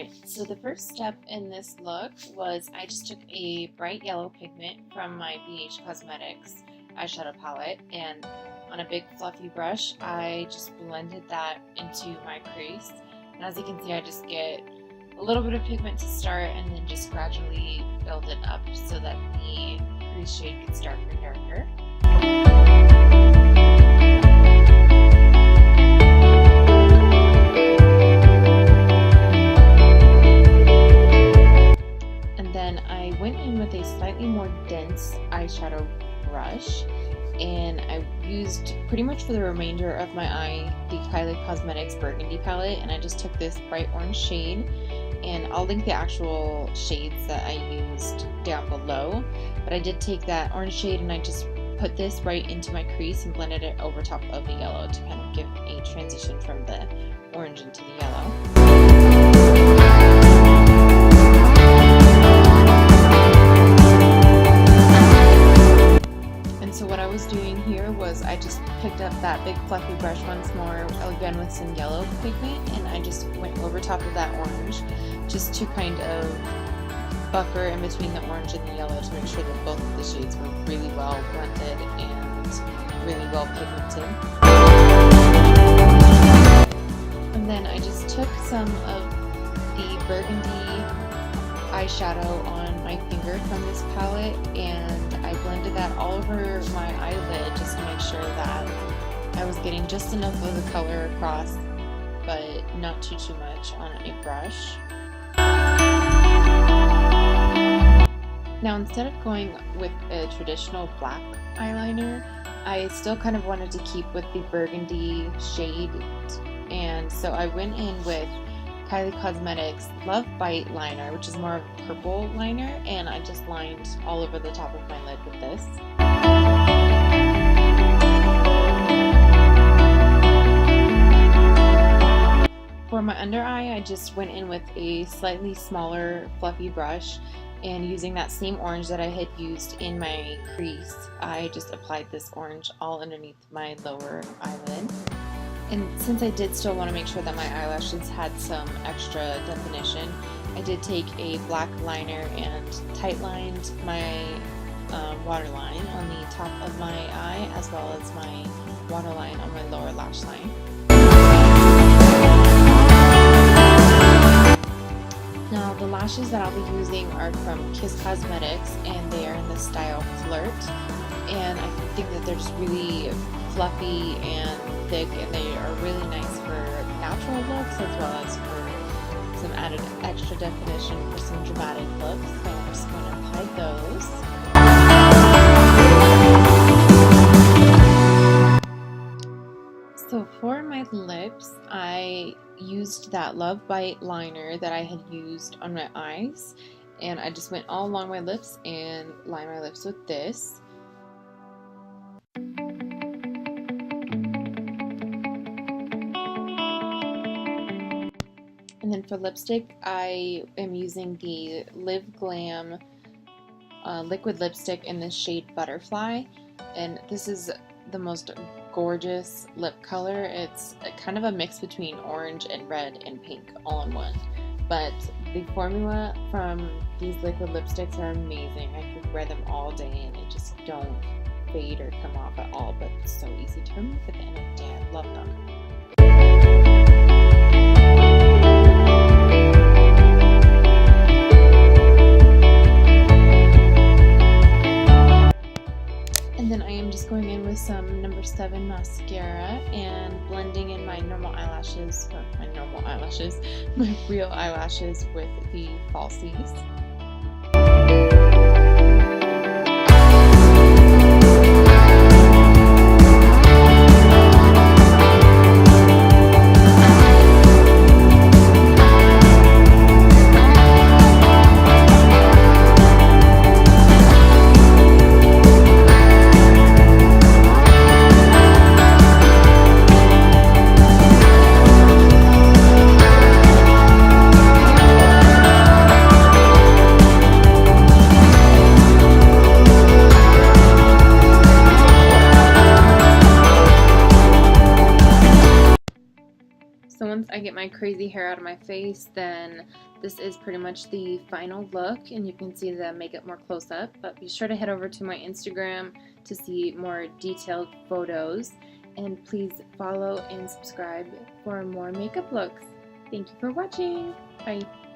Alright, so the first step in this look was I just took a bright yellow pigment from my Cosmetics eyeshadow palette, and on a big fluffy brush I just blended that into my crease. And as you can see, I just get a little bit of pigment to start and then just gradually build it up so that the crease shade gets darker and darker. I went in with a slightly more dense eyeshadow brush, and I used pretty much for the remainder of my eye the Kylie Cosmetics Burgundy Palette, and I just took this bright orange shade, and I'll link the actual shades that I used down below, but I did take that orange shade and I just put this right into my crease and blended it over top of the yellow to kind of give a transition from the orange into the yellow. So what I was doing here was I just picked up that big fluffy brush once more, again with some yellow pigment, and I just went over top of that orange just to kind of buffer in between the orange and the yellow to make sure that both of the shades were really well blended and really well pigmented. And then I just took some of the burgundy eyeshadow on my finger from this palette, and I blended that all over my eyelid just to make sure that I was getting just enough of the color across, but not too much on a brush. Now, instead of going with a traditional black eyeliner, I still kind of wanted to keep with the burgundy shade, and so I went in with Kylie Cosmetics Love Bite liner, which is more of a purple liner, and I just lined all over the top of my lid with this. For my under eye, I just went in with a slightly smaller fluffy brush, and using that same orange that I had used in my crease, I just applied this orange all underneath my lower eyelid. And since I did still want to make sure that my eyelashes had some extra definition, I did take a black liner and tight lined my waterline on the top of my eye, as well as my waterline on my lower lash line. Now, the lashes that I'll be using are from Kylie Cosmetics, and they are in the style Flirt. And I think that they're just really fluffy and thick, and they are really nice for natural looks as well as for some added extra definition for some dramatic looks. So I'm just going to apply those. So for my lips, I used that Love Bite liner that I had used on my eyes, and I just went all along my lips and lined my lips with this. And then for lipstick, I am using the Glam liquid lipstick in the shade Butterfly, and this is the most gorgeous lip color. It's kind of a mix between orange and red and pink all in one, but the formula from these liquid lipsticks are amazing. I could wear them all day and they just don't fade or come off at all, but it's so easy to remove at the end of the day. I love them. Then I am just going in with some number 7 mascara and blending in my normal eyelashes, or my real eyelashes with the falsies. once I get my crazy hair out of my face, then this is pretty much the final look, and you can see the makeup more close up. But be sure to head over to my Instagram to see more detailed photos, and please follow and subscribe for more makeup looks. Thank you for watching. Bye.